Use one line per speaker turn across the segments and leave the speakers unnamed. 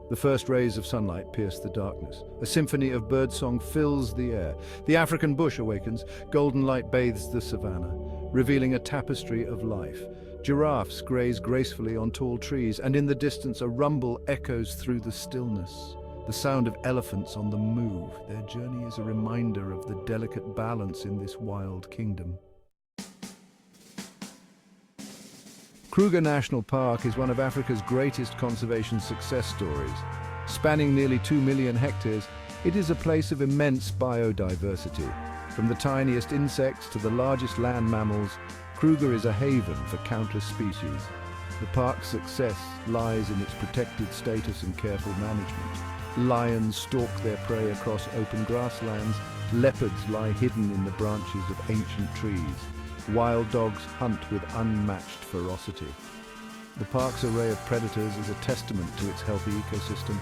The first rays of sunlight pierce the darkness. A symphony of birdsong fills the air. The African bush awakens. Golden light bathes the savanna, revealing a tapestry of life. Giraffes graze gracefully on tall trees, and in the distance a rumble echoes through the stillness. The sound of elephants on the move. Their journey is a reminder of the delicate balance in this wild kingdom. Kruger National Park is one of Africa's greatest conservation success stories. Spanning nearly 2 million hectares, it is a place of immense biodiversity. From the tiniest insects to the largest land mammals, Kruger is a haven for countless species. The park's success lies in its protected status and careful management. Lions stalk their prey across open grasslands. Leopards lie hidden in the branches of ancient trees. Wild dogs hunt with unmatched ferocity. The park's array of predators is a testament to its healthy ecosystem.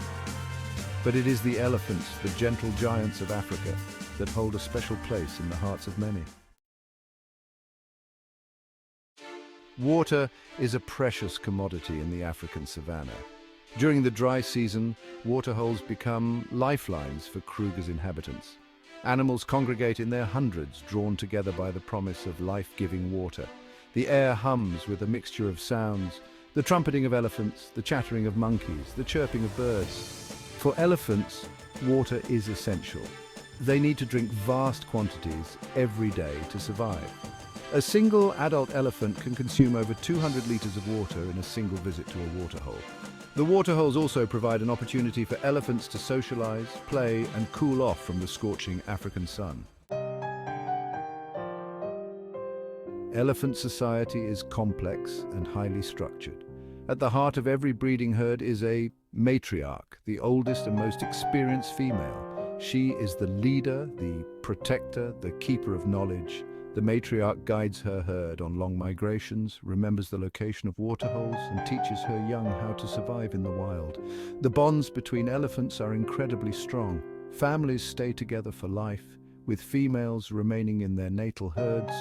But it is the elephants, the gentle giants of Africa, that hold a special place in the hearts of many. Water is a precious commodity in the African savanna. During the dry season, waterholes become lifelines for Kruger's inhabitants. Animals congregate in their hundreds, drawn together by the promise of life-giving water. The air hums with a mixture of sounds, the trumpeting of elephants, the chattering of monkeys, the chirping of birds. For elephants, water is essential. They need to drink vast quantities every day to survive. A single adult elephant can consume over 200 liters of water in a single visit to a waterhole. The waterholes also provide an opportunity for elephants to socialize, play, and cool off from the scorching African sun. Elephant society is complex and highly structured. At the heart of every breeding herd is a matriarch, the oldest and most experienced female. She is the leader, the protector, the keeper of knowledge. The matriarch guides her herd on long migrations, remembers the location of waterholes, and teaches her young how to survive in the wild. The bonds between elephants are incredibly strong. Families stay together for life, with females remaining in their natal herds,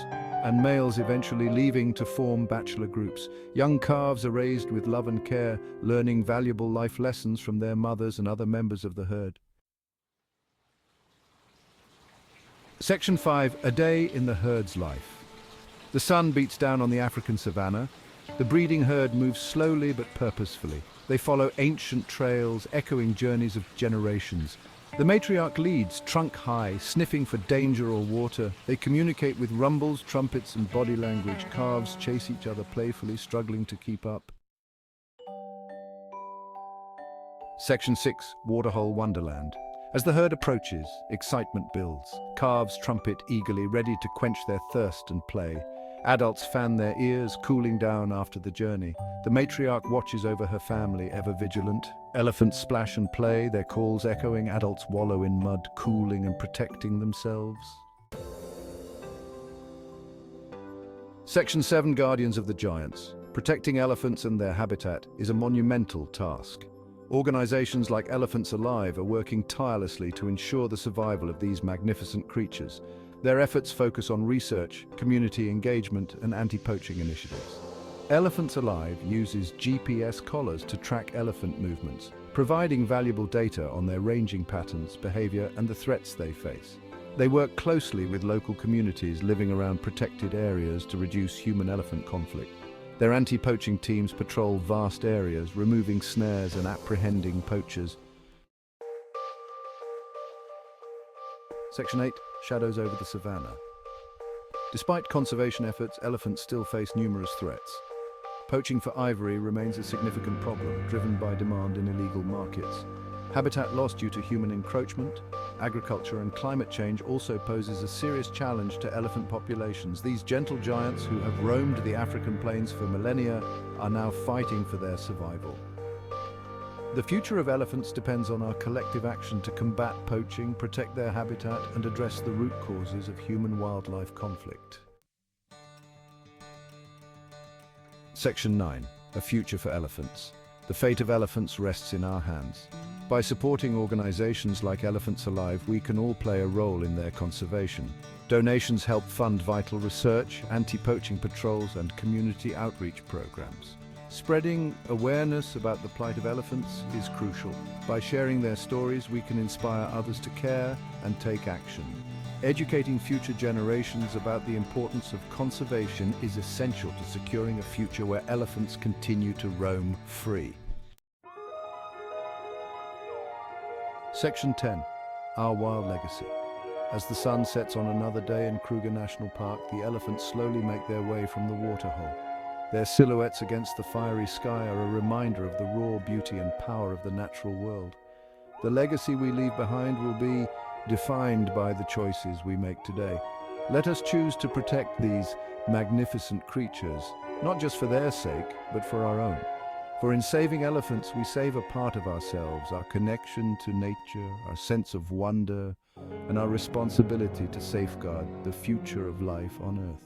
and males eventually leaving to form bachelor groups. Young calves are raised with love and care, learning valuable life lessons from their mothers and other members of the herd. Section 5. A day in the herd's life. The sun beats down on the African savanna. The breeding herd moves slowly but purposefully. They follow ancient trails, echoing journeys of generations. The matriarch leads, trunk high, sniffing for danger or water. They communicate with rumbles, trumpets, and body language. Calves chase each other playfully, struggling to keep up. Section 6. Waterhole Wonderland. As the herd approaches, excitement builds. Calves trumpet eagerly, ready to quench their thirst and play. Adults fan their ears, cooling down after the journey. The matriarch watches over her family, ever vigilant. Elephants splash and play, their calls echoing. Adults wallow in mud, cooling and protecting themselves. Section 7. Guardians of the Giants. Protecting elephants and their habitat is a monumental task. Organizations like Elephants Alive are working tirelessly to ensure the survival of these magnificent creatures. Their efforts focus on research, community engagement, and anti-poaching initiatives. Elephants Alive uses GPS collars to track elephant movements, providing valuable data on their ranging patterns, behavior, and the threats they face. They work closely with local communities living around protected areas to reduce human-elephant conflict. Their anti-poaching teams patrol vast areas, removing snares and apprehending poachers. Section 8. Shadows over the savanna. Despite conservation efforts, elephants still face numerous threats. Poaching for ivory remains a significant problem, driven by demand in illegal markets. Habitat loss due to human encroachment, agriculture, and climate change also poses a serious challenge to elephant populations. These gentle giants who have roamed the African plains for millennia are now fighting for their survival. The future of elephants depends on our collective action to combat poaching, protect their habitat, and address the root causes of human-wildlife conflict. Section 9. A future for elephants. The fate of elephants rests in our hands. By supporting organizations like Elephants Alive, we can all play a role in their conservation. Donations help fund vital research, anti-poaching patrols, and community outreach programs. Spreading awareness about the plight of elephants is crucial. By sharing their stories, we can inspire others to care and take action. Educating future generations about the importance of conservation is essential to securing a future where elephants continue to roam free. Section 10. Our Wild Legacy. As the sun sets on another day in Kruger National Park, the elephants slowly make their way from the Waterhole. Their silhouettes against the fiery sky are a reminder of the raw beauty and power of the natural world. The legacy we leave behind will be defined by the choices we make today. Let us choose to protect these magnificent creatures, not just for their sake, but for our own. For in saving elephants, we save a part of ourselves, our connection to nature, our sense of wonder, and our responsibility to safeguard the future of life on Earth.